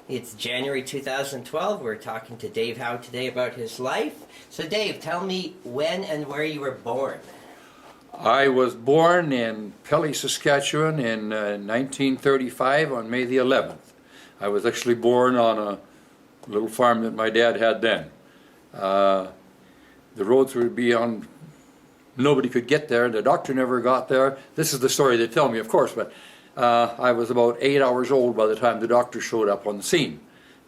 It's January 2012. We're talking to Dave Howe today about his life. So Dave, tell me when and where you were born. I was born in Pelly, Saskatchewan in 1935 on May the 11th. I was actually born on a little farm that my dad had then. The roads would be on, nobody could get there, the doctor never got there. This is the story they tell me, of course, but I was about 8 hours old by the time the doctor showed up on the scene.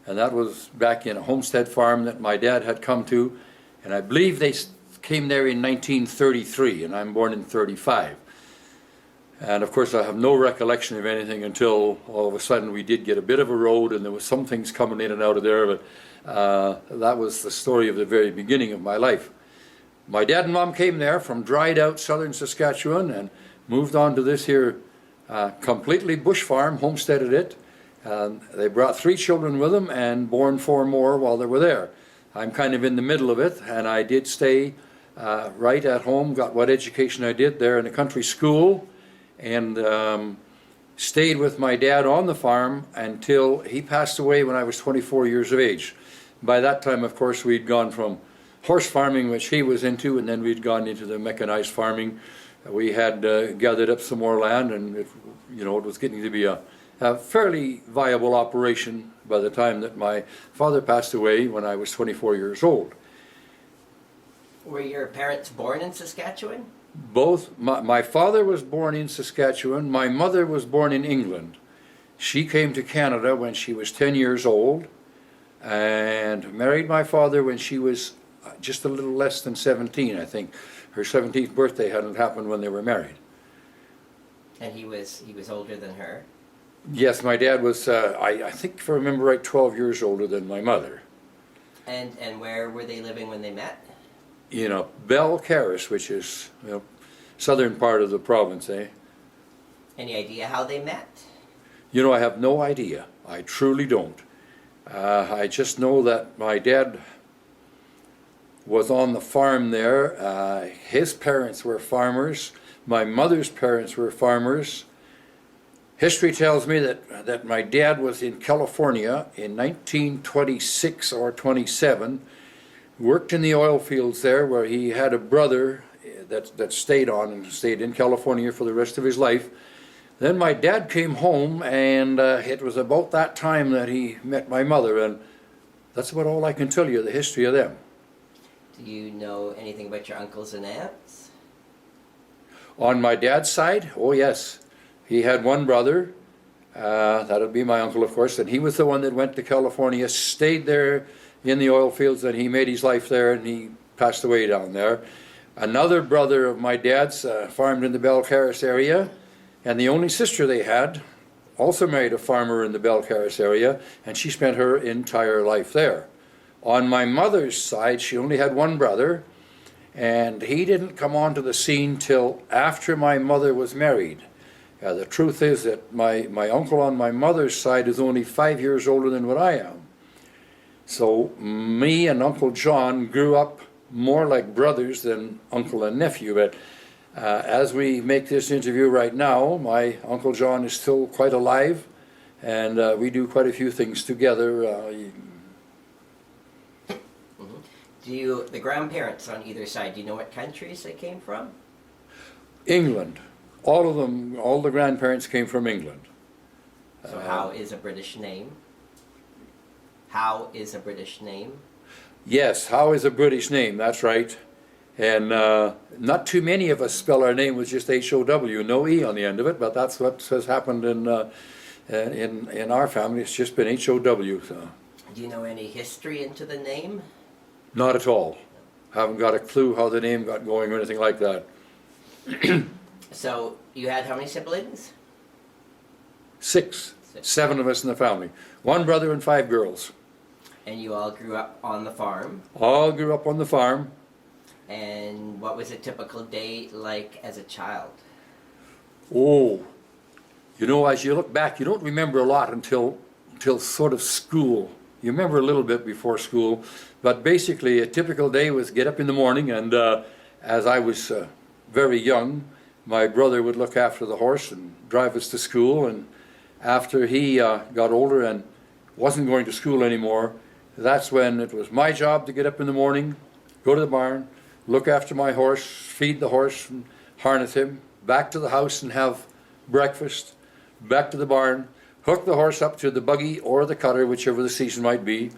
And that was back in a homestead farm that my dad had come to, and I believe they came there in 1933, and I'm born in 35. And of course I have no recollection of anything until all of a sudden we did get a bit of a road and there was some things coming in and out of there, but that was the story of the very beginning of my life. My dad and mom came there from dried out southern Saskatchewan and moved on to this here completely bush farm, homesteaded it. They brought 3 children with them and born 4 more while they were there. I'm kind of in the middle of it, and I did stay right at home, got what education I did there in a country school, and stayed with my dad on the farm until he passed away when I was 24 years of age. By that time, of course, we'd gone from horse farming, which he was into, and then we'd gone into the mechanized farming. We had gathered up some more land, and it was getting to be a fairly viable operation by the time that my father passed away when I was 24 years old. Were your parents born in Saskatchewan? Both. My father was born in Saskatchewan. My mother was born in England. She came to Canada when she was 10 years old and married my father when she was just a little less than 17, I think. Her 17th birthday hadn't happened when they were married. And he was older than her? Yes, my dad was, I think if I remember right, 12 years older than my mother. And where were they living when they met? In Belcarris, which is southern part of the province, eh? Any idea how they met? I have no idea. I truly don't. I just know that my dad was on the farm there. His parents were farmers. My mother's parents were farmers. History tells me that my dad was in California in 1926 or 27, worked in the oil fields there, where he had a brother that stayed in California for the rest of his life. Then my dad came home, and it was about that time that he met my mother, and that's about all I can tell you, the history of them. Do you know anything about your uncles and aunts? On my dad's side, oh yes. He had one brother, that would be my uncle, of course, and he was the one that went to California, stayed there in the oil fields, and he made his life there, and he passed away down there. Another brother of my dad's farmed in the Belcarris area, and the only sister they had also married a farmer in the Belcarris area, and she spent her entire life there. On my mother's side, she only had one brother, and he didn't come onto the scene till after my mother was married. The truth is that my uncle on my mother's side is only 5 years older than what I am. So me and Uncle John grew up more like brothers than uncle and nephew. But as we make this interview right now, my Uncle John is still quite alive, and we do quite a few things together. The grandparents on either side, do you know what countries they came from? England. All of them, all the grandparents came from England. So Howe is a British name? Howe is a British name? Yes, Howe is a British name, that's right. And not too many of us spell our name with just H-O-W, no E on the end of it, but that's what has happened in our family. It's just been H-O-W. So. Do you know any history into the name? Not at all. Haven't got a clue how the name got going or anything like that. So, you had how many siblings? 6. 7 of us in the family. 1 brother and 5 girls. And you all grew up on the farm? All grew up on the farm. And what was a typical day like as a child? Oh, as you look back, you don't remember a lot until sort of school. You remember a little bit before school, but basically a typical day was get up in the morning, and as I was very young, my brother would look after the horse and drive us to school, and after he got older and wasn't going to school anymore, that's when it was my job to get up in the morning, go to the barn, look after my horse, feed the horse and harness him, back to the house and have breakfast, back to the barn, hook the horse up to the buggy or the cutter, whichever the season might be,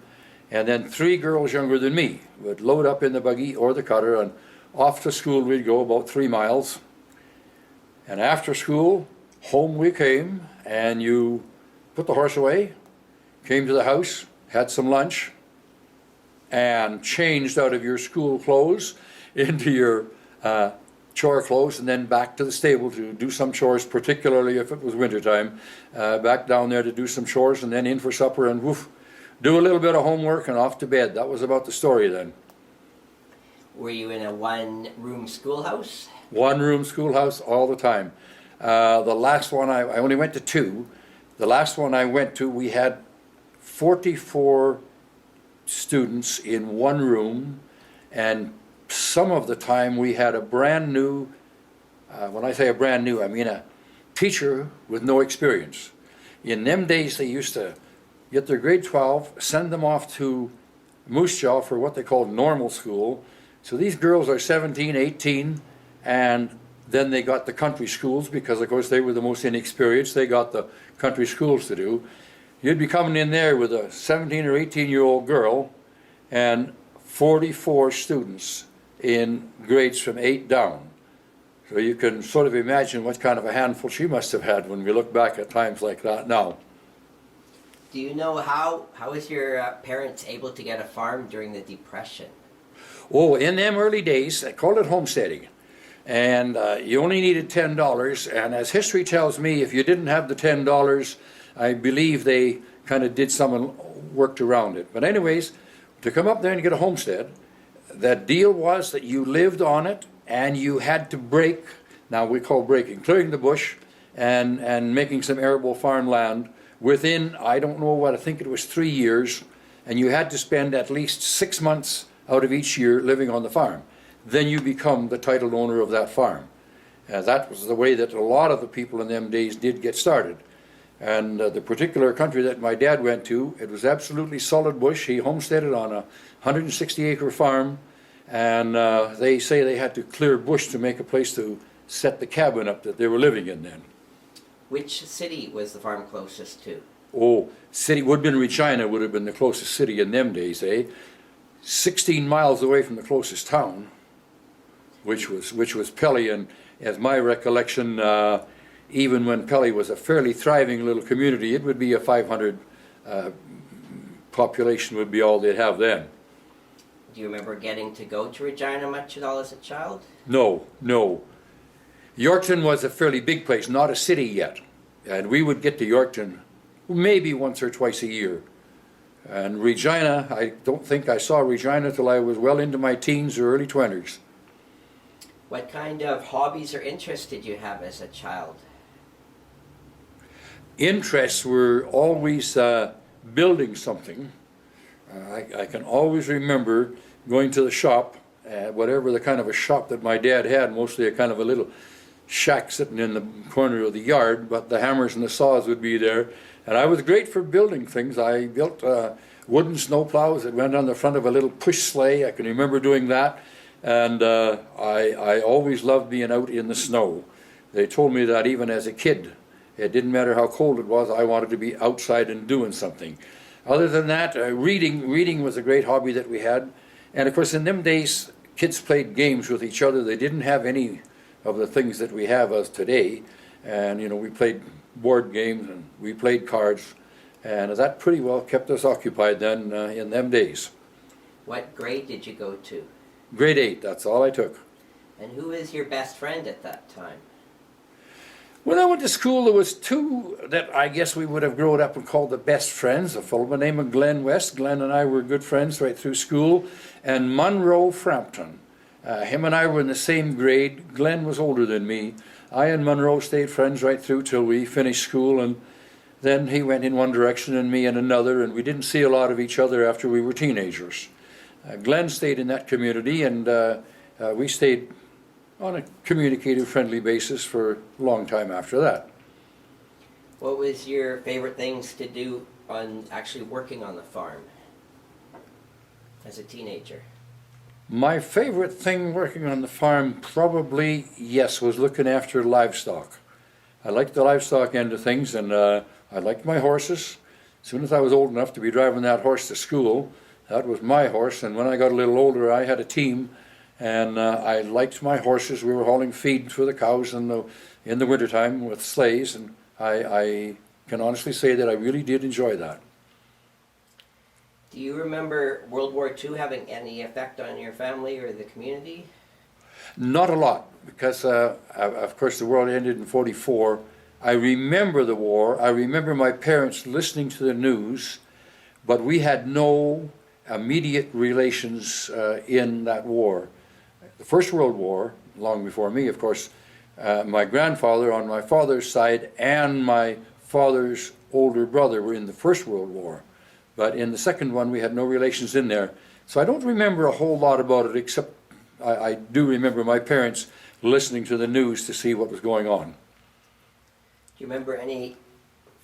and then 3 girls younger than me would load up in the buggy or the cutter, and off to school we'd go about 3 miles. And after school, home we came, and you put the horse away, came to the house, had some lunch, and changed out of your school clothes into your chore clothes, and then back to the stable to do some chores, particularly if it was wintertime. Back down there to do some chores, and then in for supper, and woof, do a little bit of homework, and off to bed. That was about the story then. Were you in a one-room schoolhouse? One-room schoolhouse all the time. The last one, I only went to 2. The last one I went to, we had 44 students in one room, and some of the time we had a brand new, when I say a brand new, I mean a teacher with no experience. In them days they used to get their grade 12, send them off to Moose Jaw for what they called normal school. So these girls are 17, 18, and then they got the country schools, because of course they were the most inexperienced. They got the country schools to do. You'd be coming in there with a 17 or 18-year-old girl and 44 students in grades from 8 down. So you can sort of imagine what kind of a handful she must have had when we look back at times like that now. Do you know how was your parents able to get a farm during the Depression? Oh, in them early days, they called it homesteading. And you only needed $10, and as history tells me, if you didn't have the $10, I believe they kind of did some and worked around it. But anyways, to come up there and get a homestead, the deal was that you lived on it, and you had to break, now we call breaking, clearing the bush and making some arable farmland within, I don't know what, I think it was 3 years, and you had to spend at least 6 months out of each year living on the farm. Then you become the title owner of that farm. That was the way that a lot of the people in them days did get started. And the particular country that my dad went to, it was absolutely solid bush. He homesteaded on a 160-acre farm, and they say they had to clear bush to make a place to set the cabin up that they were living in then. Which city was the farm closest to? Oh, city would have been Regina, would have been the closest city in them days, eh? 16 miles away from the closest town, which was Pelly, and as my recollection, even when Pelly was a fairly thriving little community, it would be a 500 population would be all they'd have then. Do you remember getting to go to Regina much at all as a child? No, no. Yorkton was a fairly big place, not a city yet, and we would get to Yorkton maybe once or twice a year. And Regina, I don't think I saw Regina till I was well into my teens or early 20s. What kind of hobbies or interests did you have as a child? Interests were always building something. I can always remember going to the shop, whatever the kind of a shop that my dad had, mostly a kind of a little shack sitting in the corner of the yard, but the hammers and the saws would be there. And I was great for building things. I built wooden snow plows that went on the front of a little push sleigh. I can remember doing that. And I always loved being out in the snow. They told me that even as a kid. It didn't matter how cold it was, I wanted to be outside and doing something. Other than that, reading was a great hobby that we had. And of course, in them days, kids played games with each other. They didn't have any of the things that we have as today. And, you know, we played board games and we played cards. And that pretty well kept us occupied then in them days. What grade did you go to? Grade 8, that's all I took. And who was your best friend at that time? When I went to school, there was 2 that I guess we would have grown up and called the best friends. A fellow by the name of Glenn West. Glenn and I were good friends right through school. And Munro Frampton. Him and I were in the same grade. Glenn was older than me. I and Munro stayed friends right through till we finished school, and then he went in one direction and me in another, and we didn't see a lot of each other after we were teenagers. Glenn stayed in that community, and we stayed on a communicative, friendly basis for a long time after that. What was your favorite things to do on actually working on the farm as a teenager? My favorite thing working on the farm probably, yes, was looking after livestock. I liked the livestock end of things, and I liked my horses. As soon as I was old enough to be driving that horse to school, that was my horse. And when I got a little older, I had a team, and I liked my horses. We were hauling feed for the cows in the wintertime with sleighs, and I can honestly say that I really did enjoy that. Do you remember World War II having any effect on your family or the community? Not a lot, because of course the war ended in '44. I remember the war. I remember my parents listening to the news, but we had no immediate relations in that war. The First World War, long before me, of course, my grandfather on my father's side and my father's older brother were in the First World War. But in the second one, we had no relations in there. So I don't remember a whole lot about it, except I do remember my parents listening to the news to see what was going on. Do you remember any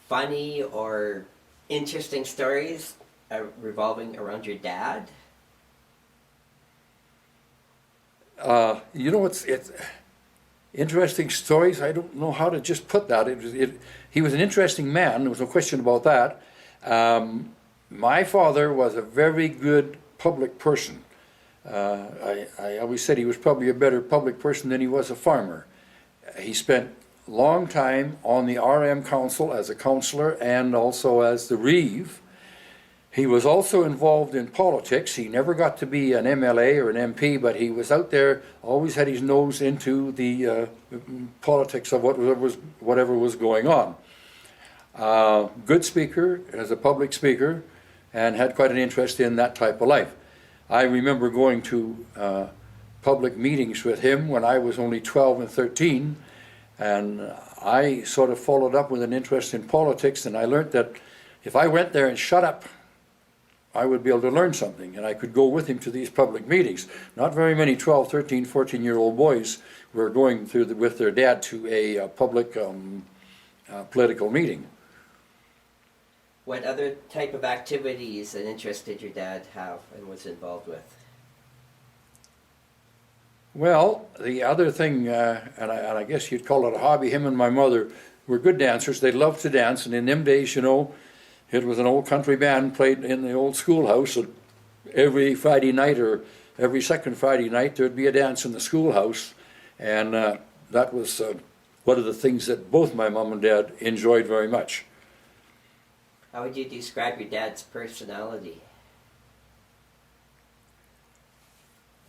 funny or interesting stories revolving around your dad? You know, it's interesting stories. I don't know how to just put that. He was an interesting man. There was no question about that. My father was a very good public person. I always said he was probably a better public person than he was a farmer. He spent a long time on the RM Council as a councillor and also as the Reeve. He was also involved in politics. He never got to be an MLA or an MP, but he was out there, always had his nose into the politics of whatever was going on. Good speaker as a public speaker, and had quite an interest in that type of life. I remember going to public meetings with him when I was only 12 and 13, and I sort of followed up with an interest in politics, and I learned that if I went there and shut up, I would be able to learn something, and I could go with him to these public meetings. Not very many 12, 13, 14-year-old boys were going with their dad to a public political meeting. What other type of activities and interests did your dad have and was involved with? Well, the other thing, and I guess you'd call it a hobby, him and my mother were good dancers. They loved to dance, and in them days, you know, it was an old country band played in the old schoolhouse, and every Friday night or every second Friday night there'd be a dance in the schoolhouse, and that was one of the things that both my mom and dad enjoyed very much. How would you describe your dad's personality?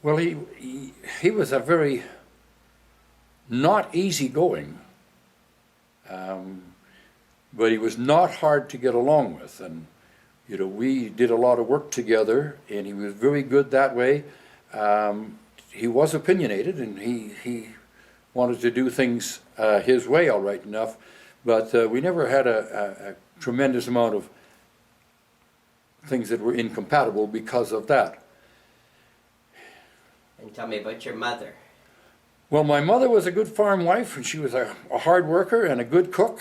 Well, he was a very not easygoing, but he was not hard to get along with. And, you know, we did a lot of work together, and he was very good that way. He was opinionated, and he wanted to do things his way all right enough, but we never had a tremendous amount of things that were incompatible because of that. And tell me about your mother. Well, my mother was a good farm wife, and she was a hard worker and a good cook.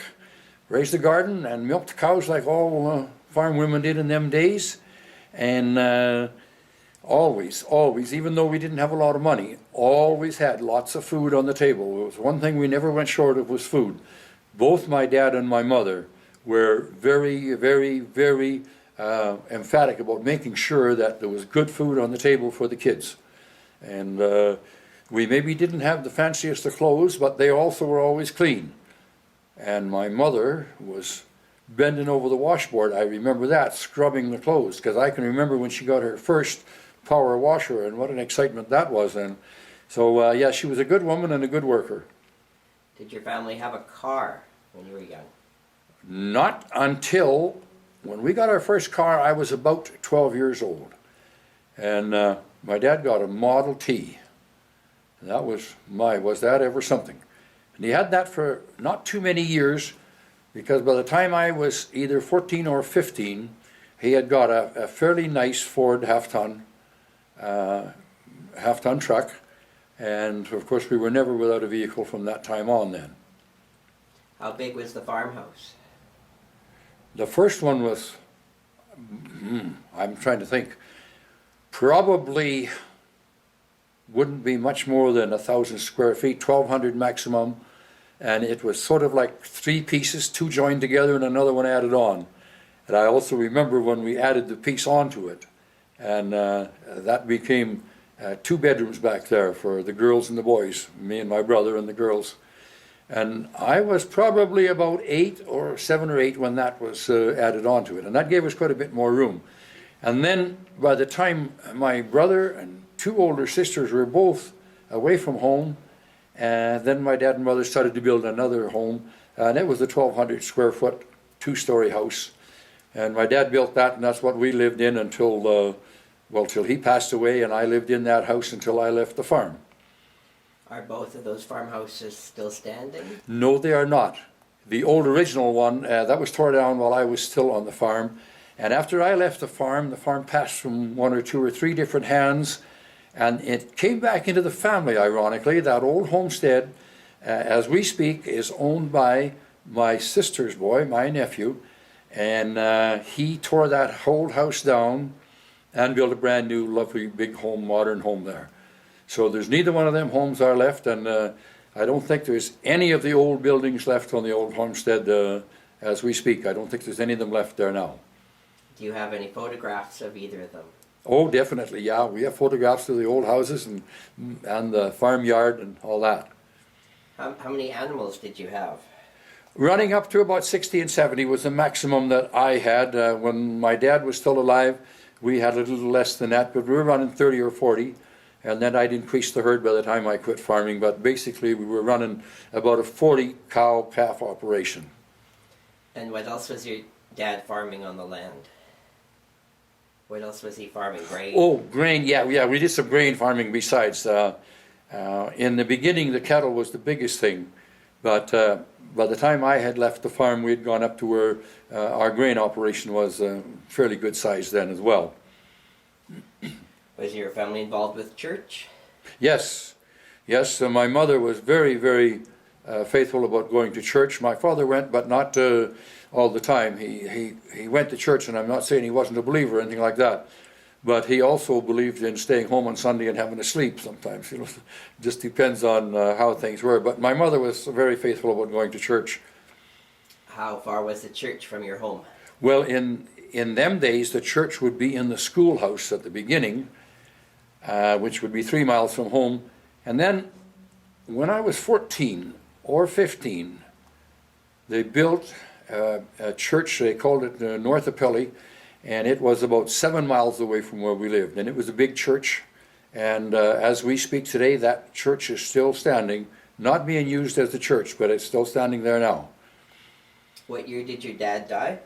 Raised a garden and milked cows like all farm women did in them days. And always, even though we didn't have a lot of money, always had lots of food on the table. It was one thing we never went short of was food. Both my dad and my mother were very, very, very emphatic about making sure that there was good food on the table for the kids. And we maybe didn't have the fanciest of clothes, but they also were always clean. And my mother was bending over the washboard. I remember that, scrubbing the clothes, because I can remember when she got her first power washer and what an excitement that was then. So yeah, she was a good woman and a good worker. Did your family have a car when you were young? Not until when we got our first car, I was about 12 years old. And my dad got a Model T. And that was was that ever something. And he had that for not too many years, because by the time I was either 14 or 15, he had got a fairly nice Ford half-ton truck. And of course we were never without a vehicle from that time on then. How big was the farmhouse? The first one was I'm trying to think, probably wouldn't be much more than 1,000 square feet, 1,200 maximum, and it was sort of like 3 pieces, 2 joined together and another one added on. And I also remember when we added the piece onto it, and that became 2 bedrooms back there for the girls and the boys, me and my brother and the girls. And I was probably about 7 or 8 when that was added onto it, and that gave us quite a bit more room. And then by the time my brother and 2 older sisters were both away from home, and then my dad and mother started to build another home, and it was a 1,200 square foot 2-story house. And my dad built that, and that's what we lived in until till he passed away, and I lived in that house until I left the farm. Are both of those farmhouses still standing? No, they are not. The old original one, that was torn down while I was still on the farm. And after I left the farm passed from 1 or 2 or 3 different hands, and it came back into the family, ironically. That old homestead, as we speak, is owned by my sister's boy, my nephew, and he tore that whole house down and built a brand new, lovely, big home, modern home there. So there's neither one of them homes are left, and I don't think there's any of the old buildings left on the old homestead as we speak. I don't think there's any of them left there now. Do you have any photographs of either of them? Oh, definitely, yeah. We have photographs of the old houses and the farmyard and all that. How many animals did you have? Running up to about 60 and 70 was the maximum that I had. When my dad was still alive, we had a little less than that, but we were running 30 or 40. And then I'd increased the herd by the time I quit farming, but basically we were running about a 40 cow calf operation. And what else was your dad farming on the land? What else was he farming? Grain? Oh, grain, yeah, we did some grain farming besides. In the beginning, the cattle was the biggest thing, but by the time I had left the farm, we had gone up to where our grain operation was fairly good size then as well. Was your family involved with church? Yes. My mother was very, very faithful about going to church. My father went, but not all the time. He went to church, and I'm not saying he wasn't a believer or anything like that, but he also believed in staying home on Sunday and having to sleep sometimes. Just depends on how things were. But my mother was very faithful about going to church. How far was the church from your home? Well, in them days, the church would be in the schoolhouse at the beginning, which would be 3 miles from home. And then when I was 14 or 15, they built a church. They called it North of Pelly, and it was about 7 miles away from where we lived. And it was a big church. And as we speak today, that church is still standing, not being used as the church, but it's still standing there now. What year did your dad die?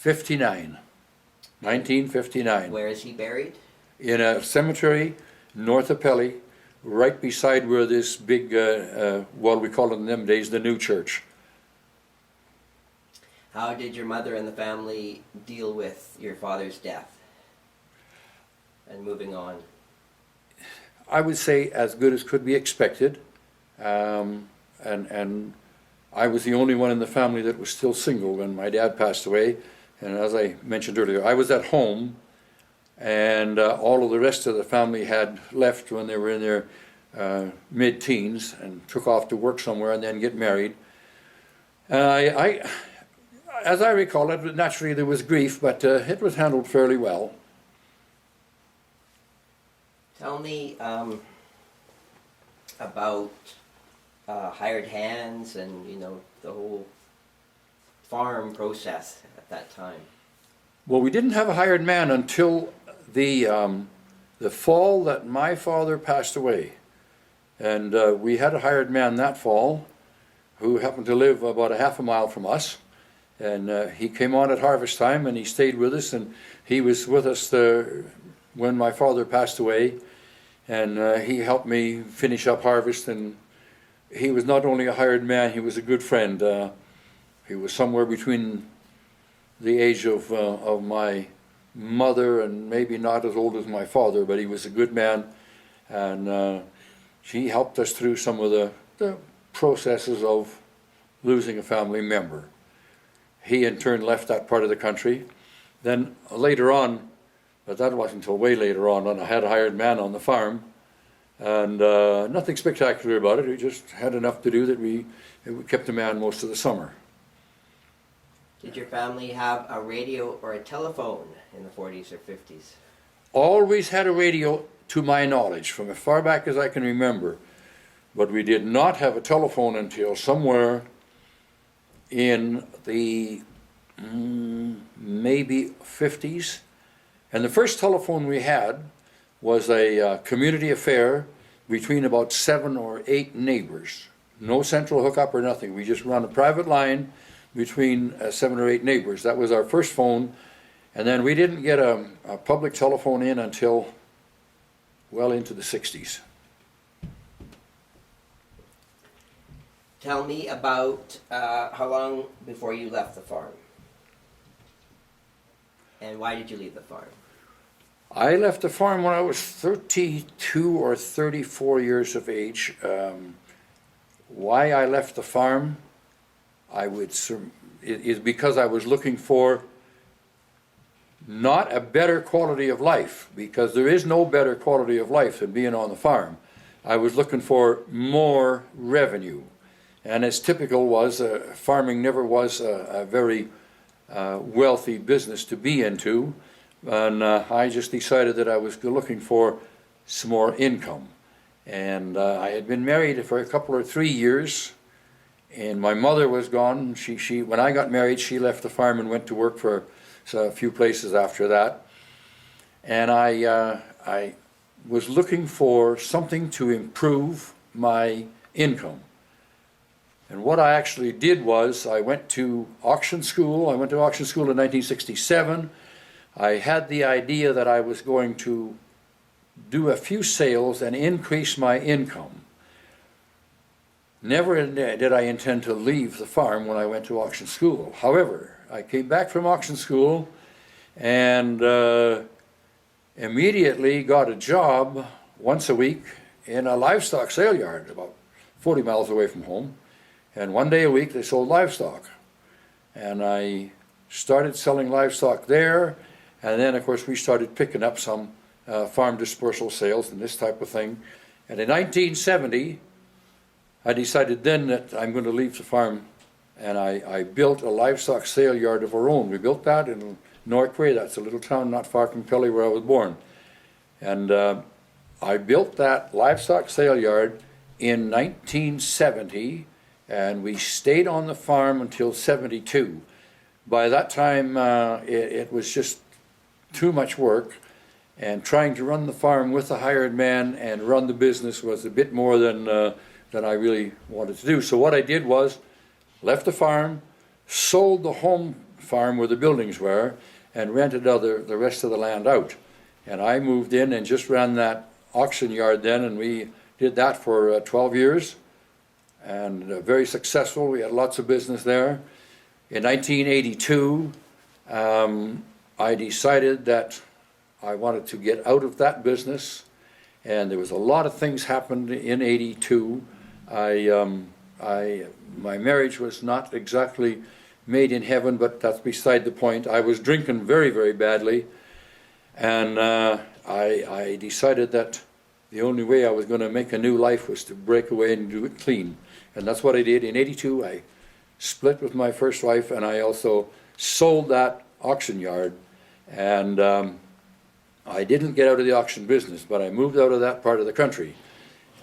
1959. Where is he buried? In a cemetery north of Pelly, right beside where this big, what we called in them days, the new church. How did your mother and the family deal with your father's death and moving on? I would say as good as could be expected. And I was the only one in the family that was still single when my dad passed away. And as I mentioned earlier, I was at home, and all of the rest of the family had left when they were in their mid-teens and took off to work somewhere and then get married. As I recall it, naturally there was grief, but it was handled fairly well. Tell me about hired hands and, the whole farm process at that time. Well, we didn't have a hired man until the fall that my father passed away. And we had a hired man that fall who happened to live about a half a mile from us. And he came on at harvest time, and he stayed with us, and he was with us when my father passed away. And he helped me finish up harvest, and he was not only a hired man, he was a good friend. He was somewhere between the age of my mother and maybe not as old as my father, but he was a good man, and he helped us through some of the processes of losing a family member. He in turn left that part of the country, Then later on, but that wasn't until way later on, when I had a hired man on the farm, and nothing spectacular about it. We just had enough to do that we kept the man most of the summer. Did your family have a radio or a telephone in the 40s or 50s? Always had a radio, to my knowledge, from as far back as I can remember. But we did not have a telephone until somewhere in the maybe 50s. And the first telephone we had was a community affair between about 7 or 8 neighbors. No central hookup or nothing. We just run a private line between 7 or 8 neighbors. That was our first phone. And then we didn't get a public telephone in until well into the 60s. Tell me about how long before you left the farm? And why did you leave the farm? I left the farm when I was 32 or 34 years of age. Why I left the farm, is because I was looking for not a better quality of life, because there is no better quality of life than being on the farm. I was looking for more revenue. And as typical was, farming never was a very wealthy business to be into. And I just decided that I was looking for some more income. And I had been married for a couple or 3 years, and my mother was gone. When I got married, she left the farm and went to work for a few places after that. And I was looking for something to improve my income. And what I actually did was I went to auction school. I went to auction school in 1967. I had the idea that I was going to do a few sales and increase my income. Never did I intend to leave the farm when I went to auction school. However, I came back from auction school and immediately got a job once a week in a livestock sale yard about 40 miles away from home. And one day a week they sold livestock. And I started selling livestock there. And then, of course, we started picking up some farm dispersal sales and this type of thing. And in 1970, I decided then that I'm going to leave the farm, and I built a livestock sale yard of our own. We built that in Norquay. That's a little town not far from Pelly where I was born. And I built that livestock sale yard in 1970, and we stayed on the farm until 72. By that time, it was just too much work, and trying to run the farm with a hired man and run the business was a bit more than I really wanted to do. So what I did was left the farm, sold the home farm where the buildings were, and rented the rest of the land out. And I moved in and just ran that auction yard then, and we did that for 12 years, and very successful. We had lots of business there. In 1982, I decided that I wanted to get out of that business, and there was a lot of things happened in '82. My marriage was not exactly made in heaven, but that's beside the point. I was drinking very, very badly, and I decided that the only way I was going to make a new life was to break away and do it clean. And that's what I did. In '82, I split with my first wife, and I also sold that auction yard. And I didn't get out of the auction business, but I moved out of that part of the country.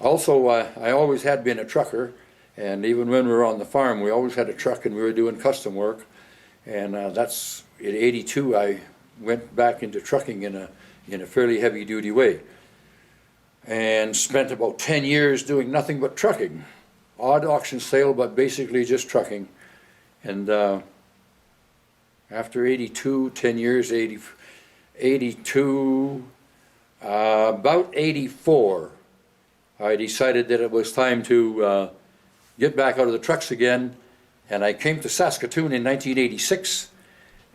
Also, I always had been a trucker, and even when we were on the farm, we always had a truck, and we were doing custom work. And that's in '82. I went back into trucking in a fairly heavy-duty way, and spent about 10 years doing nothing but trucking. Odd auction sale, but basically just trucking. And after '82, 10 years, 82, about '84, I decided that it was time to get back out of the trucks again, and I came to Saskatoon in 1986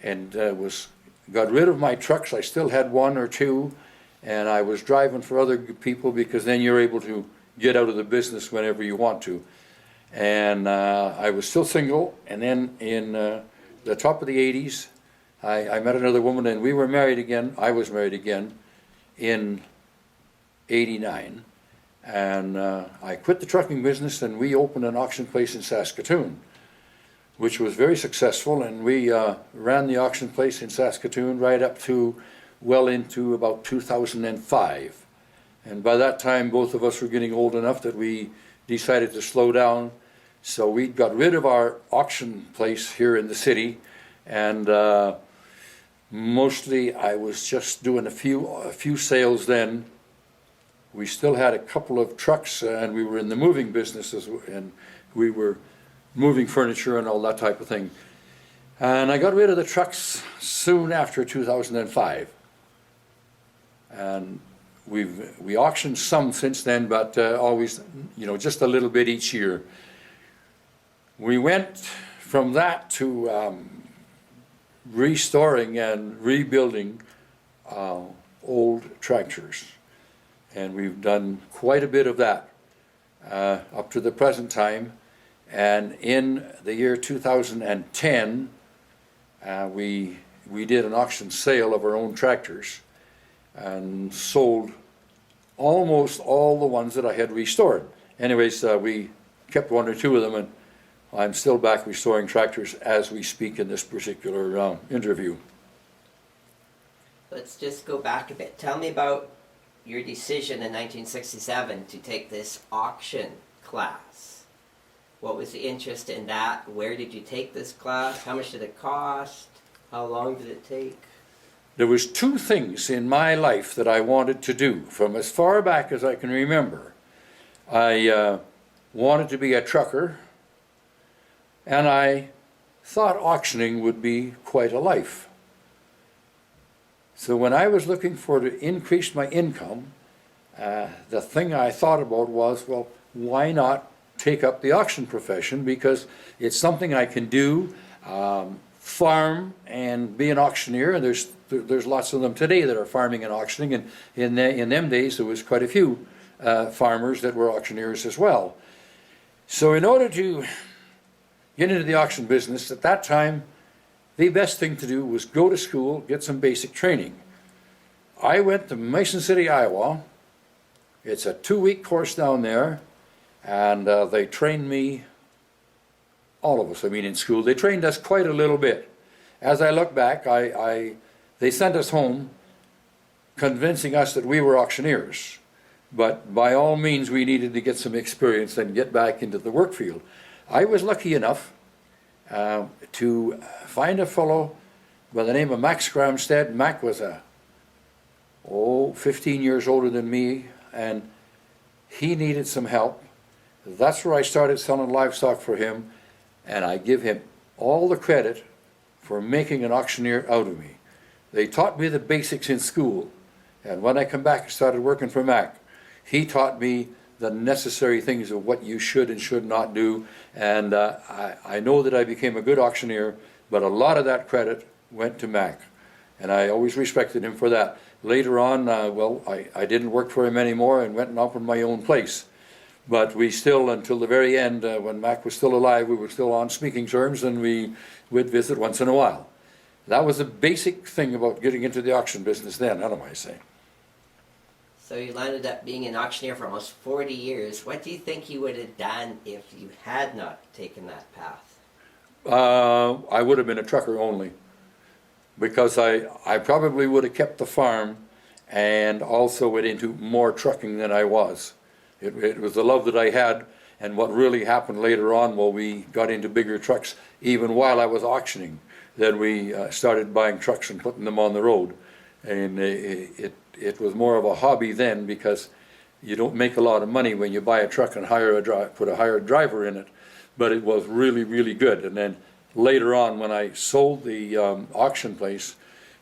and got rid of my trucks. I still had one or two, and I was driving for other people, because then you're able to get out of the business whenever you want to. And I was still single, and then in the top of the '80s, I met another woman, and we were married again. I was married again in '89. And I quit the trucking business, and we opened an auction place in Saskatoon, which was very successful. And we ran the auction place in Saskatoon right up to well into about 2005. And by that time, both of us were getting old enough that we decided to slow down. So we got rid of our auction place here in the city, and mostly I was just doing a few sales then. We still had a couple of trucks, and we were in the moving business, and we were moving furniture and all that type of thing. And I got rid of the trucks soon after 2005. And we auctioned some since then, but always, just a little bit each year. We went from that to restoring and rebuilding old tractors. And we've done quite a bit of that up to the present time. And in the year 2010, we did an auction sale of our own tractors and sold almost all the ones that I had restored. Anyways, we kept one or two of them, and I'm still back restoring tractors as we speak in this particular interview. Let's just go back a bit. Tell me about your decision in 1967 to take this auction class. What was the interest in that? Where did you take this class? How much did it cost? How long did it take? There was two things in my life that I wanted to do from as far back as I can remember. I wanted to be a trucker, and I thought auctioning would be quite a life. So when I was looking to increase my income, the thing I thought about was, well, why not take up the auction profession? Because it's something I can do, farm and be an auctioneer, and there's lots of them today that are farming and auctioning, and in them days there was quite a few farmers that were auctioneers as well. So in order to get into the auction business at that time, the best thing to do was go to school, get some basic training. I went to Mason City, Iowa. It's a 2-week course down there, and they trained me, all of us, in school. They trained us quite a little bit. As I look back, they sent us home convincing us that we were auctioneers. But by all means, we needed to get some experience and get back into the work field. I was lucky enough to find a fellow by the name of Mac Scramstead. Mac was 15 years older than me, and he needed some help. That's where I started selling livestock for him, and I give him all the credit for making an auctioneer out of me. They taught me the basics in school, and when I come back and started working for Mac, he taught me the necessary things of what you should and should not do, and I know that I became a good auctioneer, but a lot of that credit went to Mac, and I always respected him for that. Later on, I didn't work for him anymore and went and opened my own place, but we still, until the very end, when Mac was still alive, we were still on speaking terms, and we would visit once in a while. That was a basic thing about getting into the auction business then, what am I saying? So you landed up being an auctioneer for almost 40 years. What do you think you would have done if you had not taken that path? I would have been a trucker only, because I probably would have kept the farm and also went into more trucking than I was. It was the love that I had, and what really happened later on, we got into bigger trucks even while I was auctioning. Then we started buying trucks and putting them on the road, and it was more of a hobby then, because you don't make a lot of money when you buy a truck and put a hired driver in it, but it was really, really good. And then later on, when I sold the auction place,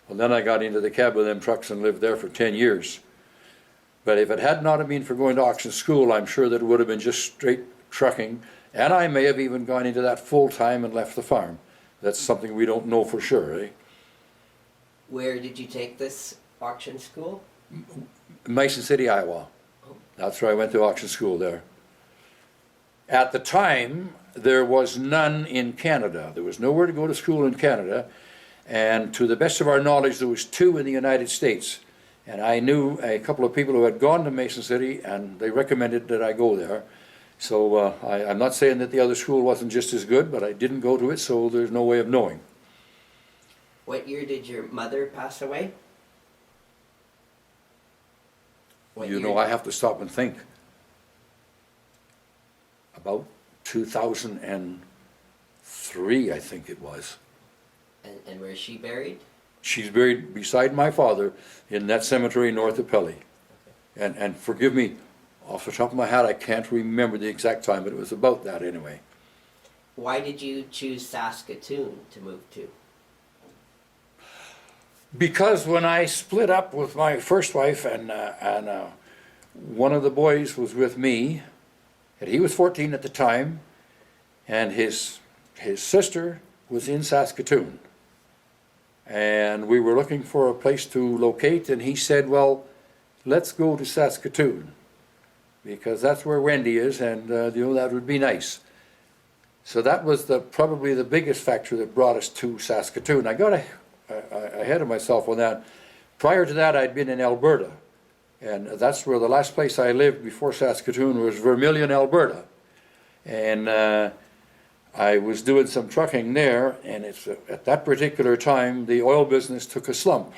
then I got into the cab of them trucks and lived there for 10 years. But if it had not been for going to auction school, I'm sure that it would have been just straight trucking, and I may have even gone into that full time and left the farm. That's something we don't know for sure, eh? Where did you take this auction school? Mason City, Iowa. That's where I went to auction school there. At the time, there was none in Canada. There was nowhere to go to school in Canada, And to the best of our knowledge, there was 2 in the United States. And I knew a couple of people who had gone to Mason City, and they recommended that I go there. So I'm not saying that the other school wasn't just as good, but I didn't go to it, so there's no way of knowing. What year did your mother pass away? You know, I have to stop and think. About 2003, I think it was. And where is she buried? She's buried beside my father in that cemetery north of Pelly. And forgive me, off the top of my head, I can't remember the exact time, but it was about that anyway. Why did you choose Saskatoon to move to? Because when I split up with my first wife and one of the boys was with me, and he was 14 at the time, and his sister was in Saskatoon. And we were looking for a place to locate, and he said, well, let's go to Saskatoon, because that's where Wendy is, and that would be nice. So that was probably the biggest factor that brought us to Saskatoon. I got ahead of myself on that. Prior to that, I'd been in Alberta, and that's where the last place I lived before Saskatoon was Vermilion, Alberta. And I was doing some trucking there, and at that particular time, the oil business took a slump.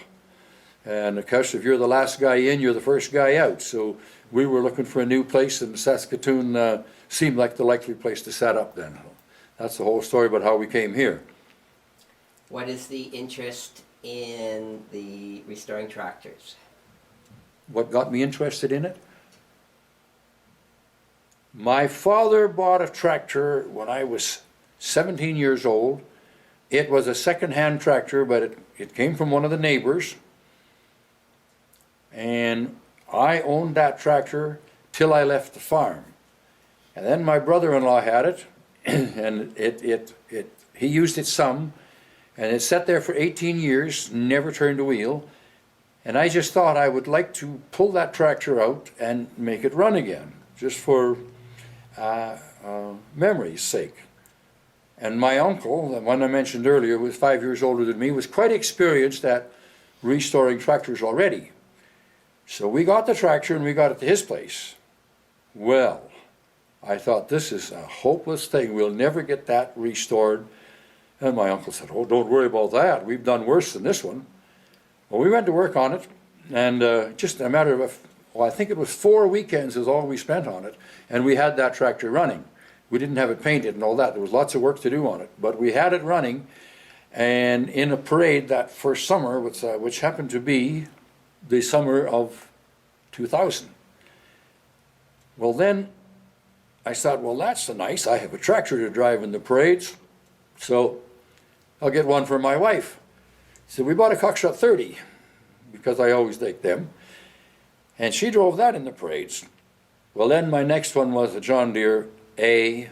And of course, if you're the last guy in, you're the first guy out. So we were looking for a new place, and Saskatoon seemed like the likely place to set up then. That's the whole story about how we came here. What is the interest in the restoring tractors? What got me interested in it? My father bought a tractor when I was 17 years old. It was a second-hand tractor, but it came from one of the neighbors. And I owned that tractor till I left the farm. And then my brother-in-law had it, and he used it some, and it sat there for 18 years, never turned a wheel. And I just thought I would like to pull that tractor out and make it run again, just for memory's sake. And my uncle, the one I mentioned earlier, who was 5 years older than me, was quite experienced at restoring tractors already. So we got the tractor and we got it to his place. Well, I thought, this is a hopeless thing. We'll never get that restored. And my uncle said, oh, don't worry about that. We've done worse than this one. Well, we went to work on it, and just a matter of, I think it was 4 weekends is all we spent on it, and we had that tractor running. We didn't have it painted and all that. There was lots of work to do on it, but we had it running. And in a parade that first summer, which happened to be the summer of 2000. Well, then I thought, well, that's nice. I have a tractor to drive in the parades, so I'll get one for my wife. So we bought a Cockshot 30, because I always take them. And she drove that in the parades. Well, then my next one was a John Deere A,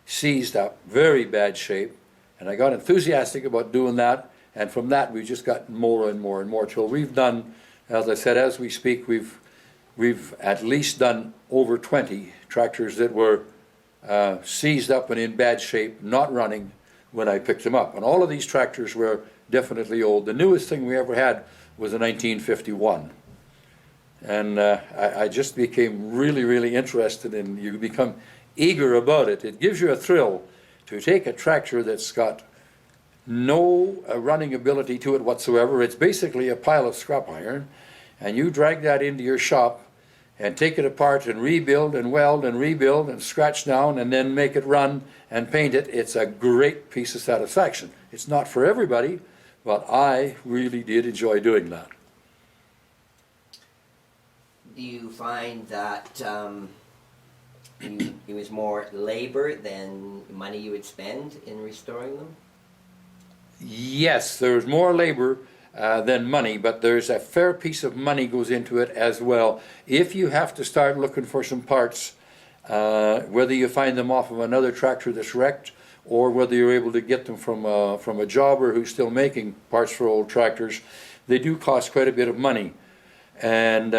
seized up, very bad shape. And I got enthusiastic about doing that. And from that, we just got more and more and more, till we've done, as I said, as we speak, we've at least done over 20 tractors that were seized up and in bad shape, not running when I picked them up. And all of these tractors were definitely old. The newest thing we ever had was a 1951. And I just became really, really interested, and you become eager about it. It gives you a thrill to take a tractor that's got no running ability to it whatsoever. It's basically a pile of scrap iron, and you drag that into your shop and take it apart and rebuild and weld and rebuild and scratch down and then make it run and paint it. It's a great piece of satisfaction. It's not for everybody, but I really did enjoy doing that. Do you find that it was more labor than money you would spend in restoring them? Yes, there's more labor than money, but there's a fair piece of money goes into it as well. If you have to start looking for some parts, whether you find them off of another tractor that's wrecked, or whether you're able to get them from a jobber who's still making parts for old tractors, they do cost quite a bit of money. And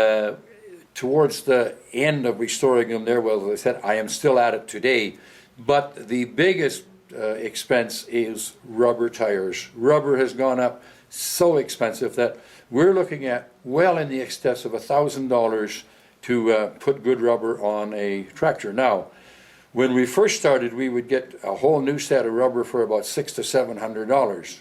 towards the end of restoring them there, well, as I said, I am still at it today. But the biggest expense is rubber tires. Rubber has gone up so expensive that we're looking at well in the excess of $1,000 to put good rubber on a tractor. Now, when we first started, we would get a whole new set of rubber for about $600 to $700.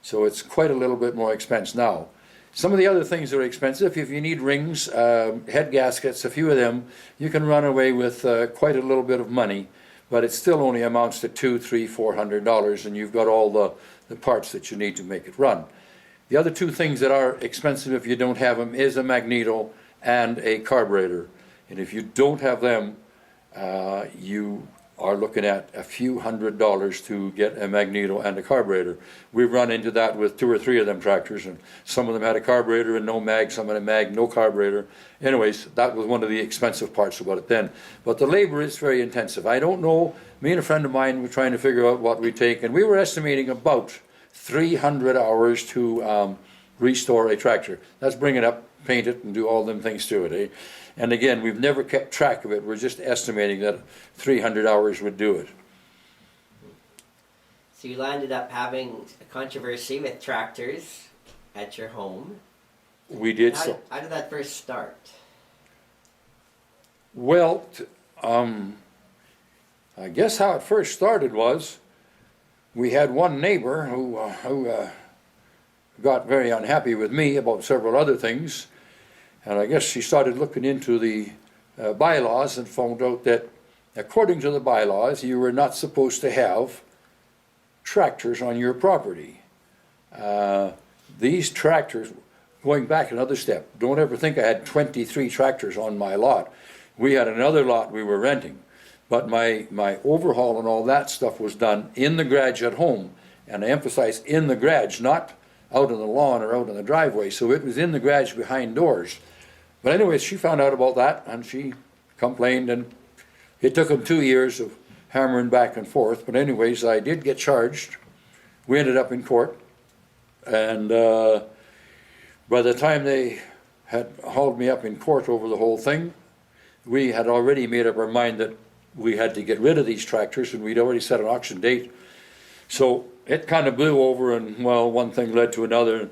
So it's quite a little bit more expense now. Some of the other things that are expensive, if you need rings, head gaskets, a few of them, you can run away with quite a little bit of money, but it still only amounts to $200, $300, $400, and you've got all the parts that you need to make it run. The other two things that are expensive if you don't have them is a magneto and a carburetor. And if you don't have them, you are looking at a few $100s to get a magneto and a carburetor. We've run into that with 2 or 3 of them tractors, and some of them had a carburetor and no mag, some had a mag, no carburetor. Anyways, that was one of the expensive parts about it then. But the labor is very intensive. I don't know, me and a friend of mine were trying to figure out what we take, and we were estimating about 300 hours to restore a tractor. That's bring it up, paint it, and do all them things to it, eh? And again, we've never kept track of it. We're just estimating that 300 hours would do it. So you landed up having a controversy with tractors at your home. We did How so. How did that first start? Well, I guess how it first started was we had one neighbor who got very unhappy with me about several other things. And I guess she started looking into the bylaws and found out that according to the bylaws, you were not supposed to have tractors on your property. These tractors, going back another step, don't ever think I had 23 tractors on my lot. We had another lot we were renting. But my overhaul and all that stuff was done in the garage at home. And I emphasize in the garage, not out on the lawn or out on the driveway. So it was in the garage behind doors. But anyways, she found out about that and she complained, and it took them 2 years of hammering back and forth. But anyways, I did get charged. We ended up in court, and by the time they had hauled me up in court over the whole thing, we had already made up our mind that we had to get rid of these tractors, and we'd already set an auction date. So it kind of blew over, and well, one thing led to another.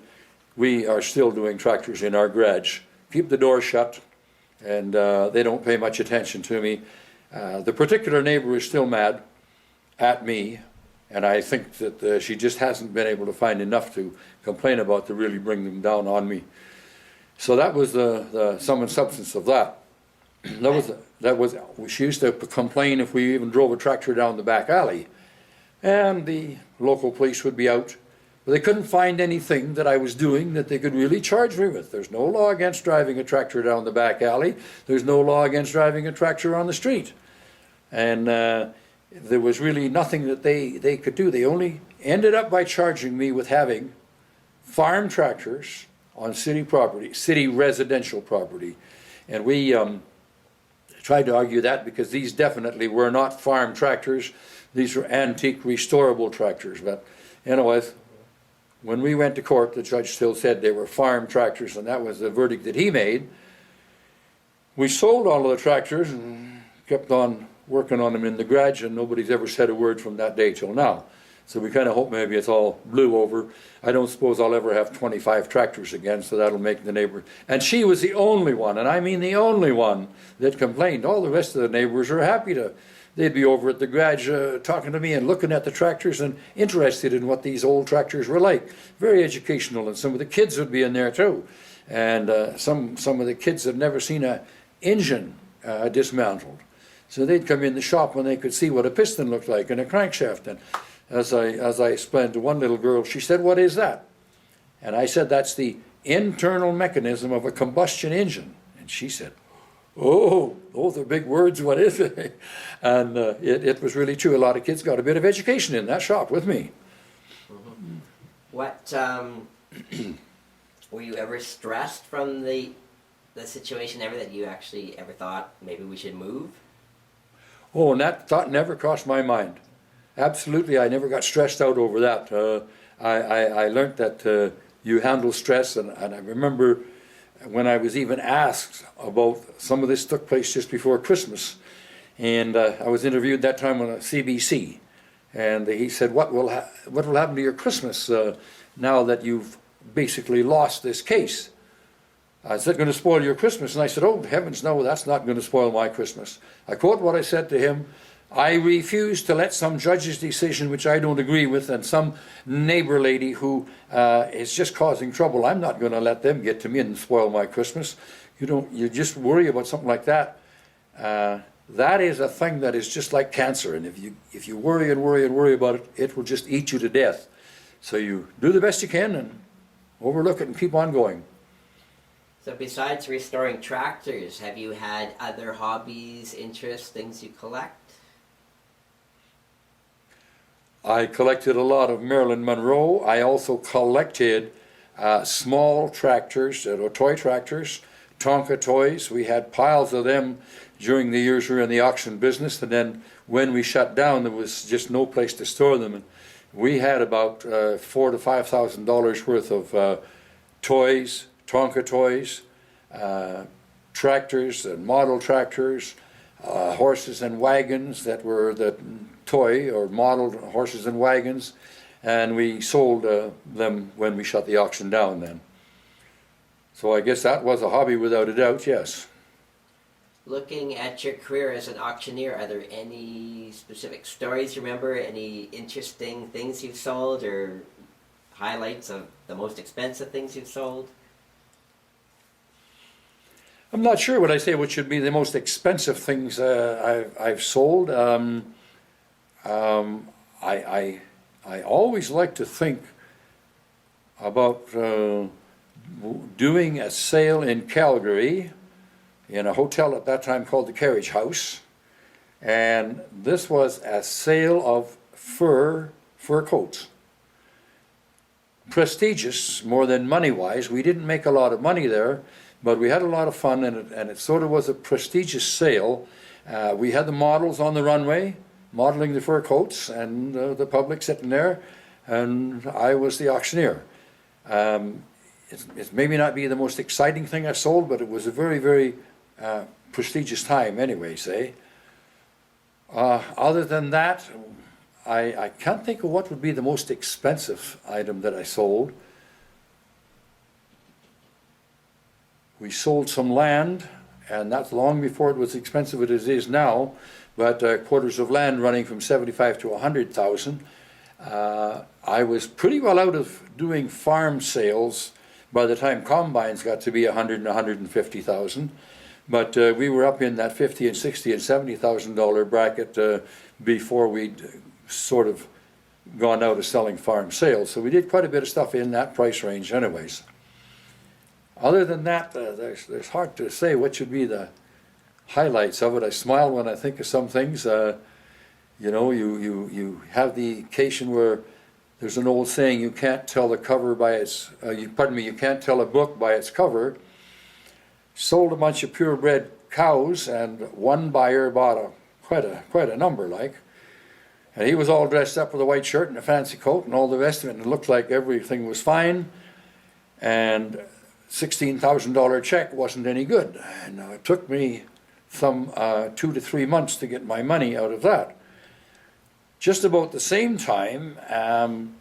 We are still doing tractors in our garage. Keep the door shut, and they don't pay much attention to me. The particular neighbor is still mad at me, and I think that she just hasn't been able to find enough to complain about to really bring them down on me. So that was the sum and substance of that. She used to complain if we even drove a tractor down the back alley, and the local police would be out. But they couldn't find anything that I was doing that they could really charge me with. There's no law against driving a tractor down the back alley. There's no law against driving a tractor on the street. And there was really nothing that they could do. They only ended up by charging me with having farm tractors on city property, city residential property. And we tried to argue that because these definitely were not farm tractors. These were antique restorable tractors. But anyways, when we went to court, the judge still said they were farm tractors, and that was the verdict that he made. We sold all of the tractors and kept on working on them in the garage, and nobody's ever said a word from that day till now. So we kind of hope maybe it's all blew over. I don't suppose I'll ever have 25 tractors again, so that'll make the neighbor. And she was the only one, and I mean the only one, that complained. All the rest of the neighbors are happy to. They'd be over at the garage talking to me and looking at the tractors and interested in what these old tractors were like. Very educational, and some of the kids would be in there too. And some of the kids had never seen an engine dismantled. So they'd come in the shop when they could see what a piston looked like and a crankshaft. And as I explained to one little girl, she said, "What is that?" And I said, "That's the internal mechanism of a combustion engine." And she said, "Oh, those are big words, what is it?" And it was really true. A lot of kids got a bit of education in that shop with me. Mm-hmm. What, were you ever stressed from the situation ever, that you actually ever thought maybe we should move? Oh, and that thought never crossed my mind. Absolutely, I never got stressed out over that. I learned that you handle stress, and I remember when I was even asked about, some of this took place just before Christmas, and I was interviewed that time on a CBC, And he said, what will happen to your Christmas now that you've basically lost this case? Is that going to spoil your Christmas? And I said, oh, heavens no, that's not going to spoil my Christmas. I quote what I said to him: I refuse to let some judge's decision which I don't agree with, and some neighbor lady who is just causing trouble, I'm not going to let them get to me and spoil my Christmas. You just worry about something like that. That is a thing that is just like cancer, and if you worry and worry and worry about it, it will just eat you to death. So you do the best you can and overlook it and keep on going. So besides restoring tractors, have you had other hobbies, interests, things you collect? I collected a lot of Marilyn Monroe. I also collected small tractors, toy tractors, Tonka toys. We had piles of them during the years we were in the auction business, and then when we shut down, there was just no place to store them. And we had about $4,000 to $5,000 worth of toys, Tonka toys, tractors and model tractors, horses and wagons that were the toy or modeled horses and wagons, and we sold them when we shut the auction down then. So I guess that was a hobby without a doubt, yes. Looking at your career as an auctioneer, are there any specific stories you remember, any interesting things you've sold, or highlights of the most expensive things you've sold? I'm not sure what I say what should be the most expensive things I've sold. I always like to think about doing a sale in Calgary in a hotel at that time called the Carriage House, and this was a sale of fur coats. Prestigious, more than money-wise. We didn't make a lot of money there, but we had a lot of fun, and it sort of was a prestigious sale. We had the models on the runway modeling the fur coats, and the public sitting there, and I was the auctioneer. It's maybe not be the most exciting thing I sold, but it was a very, very prestigious time anyway, say. Other than that, I can't think of what would be the most expensive item that I sold. We sold some land, and that's long before it was expensive as it is now, but quarters of land running from 75 to 100,000. I was pretty well out of doing farm sales by the time combines got to be 100 and 150,000. But we were up in that 50 and 60 and $70,000 bracket before we'd sort of gone out of selling farm sales. So we did quite a bit of stuff in that price range anyways. Other than that, there's hard to say what should be the highlights of it. I smile when I think of some things. You know, you have the occasion where there's an old saying, you can't tell the cover by its, you can't tell a book by its cover. Sold a bunch of purebred cows, and one buyer bought quite a number, like. And he was all dressed up with a white shirt and a fancy coat and all the rest of it, and it looked like everything was fine. And $16,000 check wasn't any good. And it took me some 2 to 3 months to get my money out of that. Just about the same time,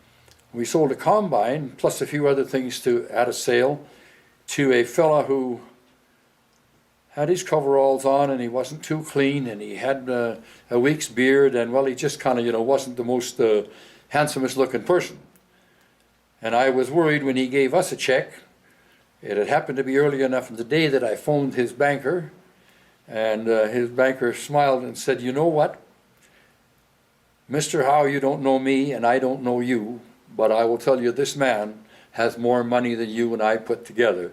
we sold a combine plus a few other things at a sale to a fella who had his coveralls on, and he wasn't too clean, and he had a week's beard, and well, he just kind of, wasn't the most handsomest looking person. And I was worried when he gave us a check. It had happened to be early enough in the day that I phoned his banker, and his banker smiled and said, "You know what? Mr. Howe, you don't know me, and I don't know you, but I will tell you this man has more money than you and I put together."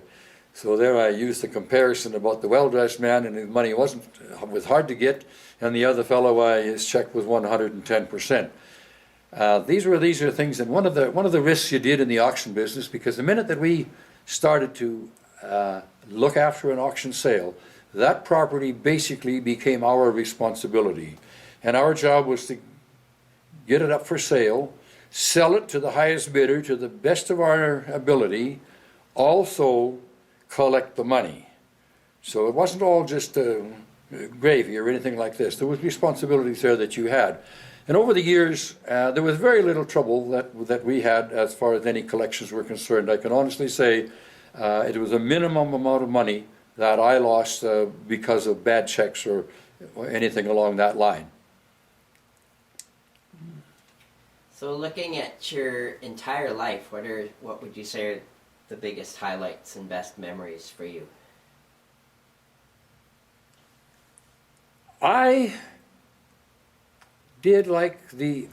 So there I used the comparison about the well-dressed man, and his money was hard to get, and the other fellow, his check was 110%. These are things, and one of the risks you did in the auction business, because the minute that we started to look after an auction sale, that property basically became our responsibility, and our job was to get it up for sale, sell it to the highest bidder to the best of our ability, also collect the money. So it wasn't all just gravy or anything like this. There was responsibilities there that you had. And over the years, there was very little trouble that we had as far as any collections were concerned. I can honestly say it was a minimum amount of money that I lost because of bad checks or anything along that line. So looking at your entire life, what would you say are the biggest highlights and best memories for you? I did like the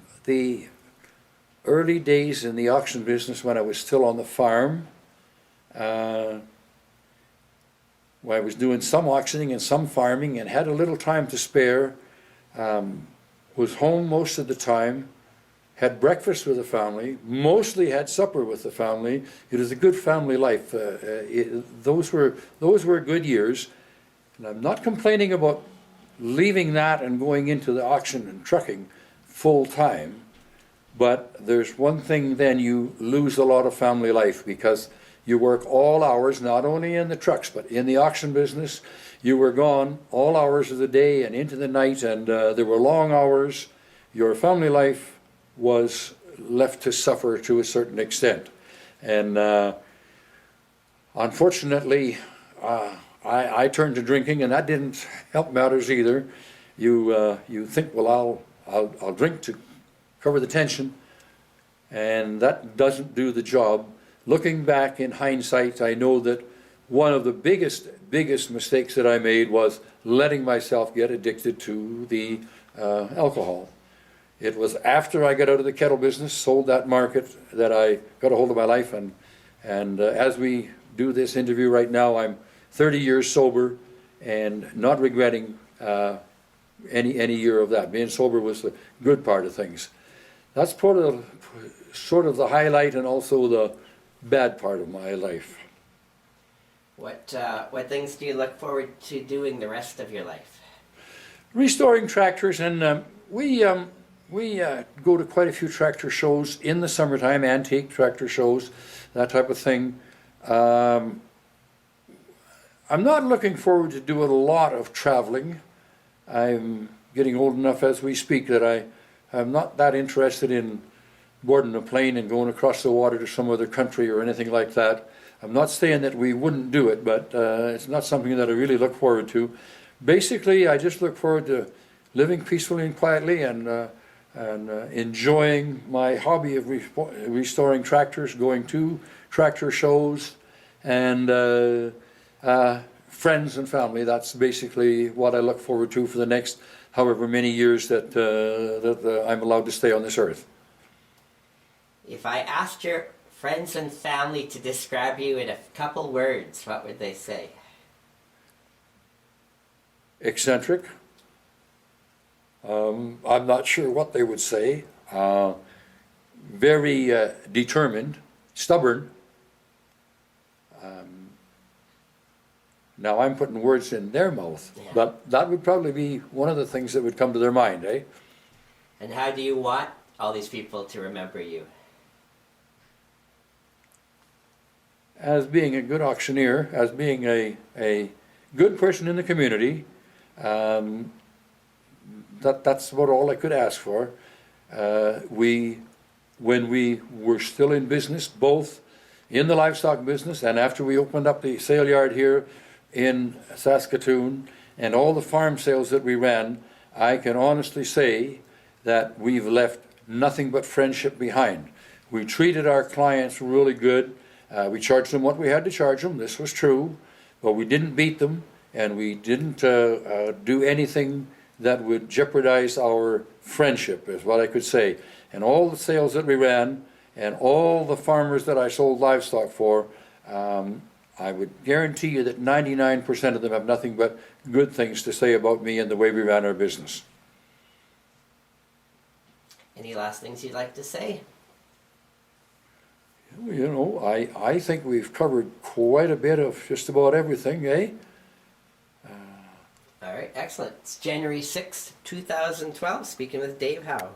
early days in the auction business when I was still on the farm. When I was doing some auctioning and some farming and had a little time to spare, was home most of the time, had breakfast with the family, mostly had supper with the family. It was a good family life. Those were good years, and I'm not complaining about leaving that and going into the auction and trucking full time. But there's one thing then, you lose a lot of family life because you work all hours, not only in the trucks, but in the auction business. You were gone all hours of the day and into the night, and there were long hours. Your family life was left to suffer to a certain extent. And unfortunately, I turned to drinking, and that didn't help matters either. You think, well, I'll drink to cover the tension, and that doesn't do the job. Looking back in hindsight, I know that one of the biggest mistakes that I made was letting myself get addicted to the alcohol. It was after I got out of the kettle business, sold that market, that I got a hold of my life, and as we do this interview right now, I'm 30 years sober and not regretting any year of that. Being sober was the good part of things. That's sort of the highlight and also the bad part of my life. What things do you look forward to doing the rest of your life? Restoring tractors, and we go to quite a few tractor shows in the summertime, antique tractor shows, that type of thing. I'm not looking forward to doing a lot of traveling. I'm getting old enough as we speak that I'm not that interested in boarding a plane and going across the water to some other country or anything like that. I'm not saying that we wouldn't do it, but it's not something that I really look forward to. Basically, I just look forward to living peacefully and quietly and enjoying my hobby of restoring tractors, going to tractor shows, and friends and family. That's basically what I look forward to for the next however many years that I'm allowed to stay on this earth. If I asked your friends and family to describe you in a couple words, what would they say? Eccentric. I'm not sure what they would say. Very determined, stubborn. Now I'm putting words in their mouth, Yeah. but that would probably be one of the things that would come to their mind, eh? And how do you want all these people to remember you? As being a good auctioneer, as being a good person in the community. That's about all I could ask for. When we were still in business, both in the livestock business and after we opened up the sale yard here in Saskatoon and all the farm sales that we ran, I can honestly say that we've left nothing but friendship behind. We treated our clients really good. We charged them what we had to charge them. This was true, but we didn't beat them, and we didn't do anything that would jeopardize our friendship, is what I could say. And all the sales that we ran, and all the farmers that I sold livestock for, I would guarantee you that 99% of them have nothing but good things to say about me and the way we ran our business. Any last things you'd like to say? You know, I think we've covered quite a bit of just about everything, eh? All right, excellent. It's January 6th, 2012, speaking with Dave Howe.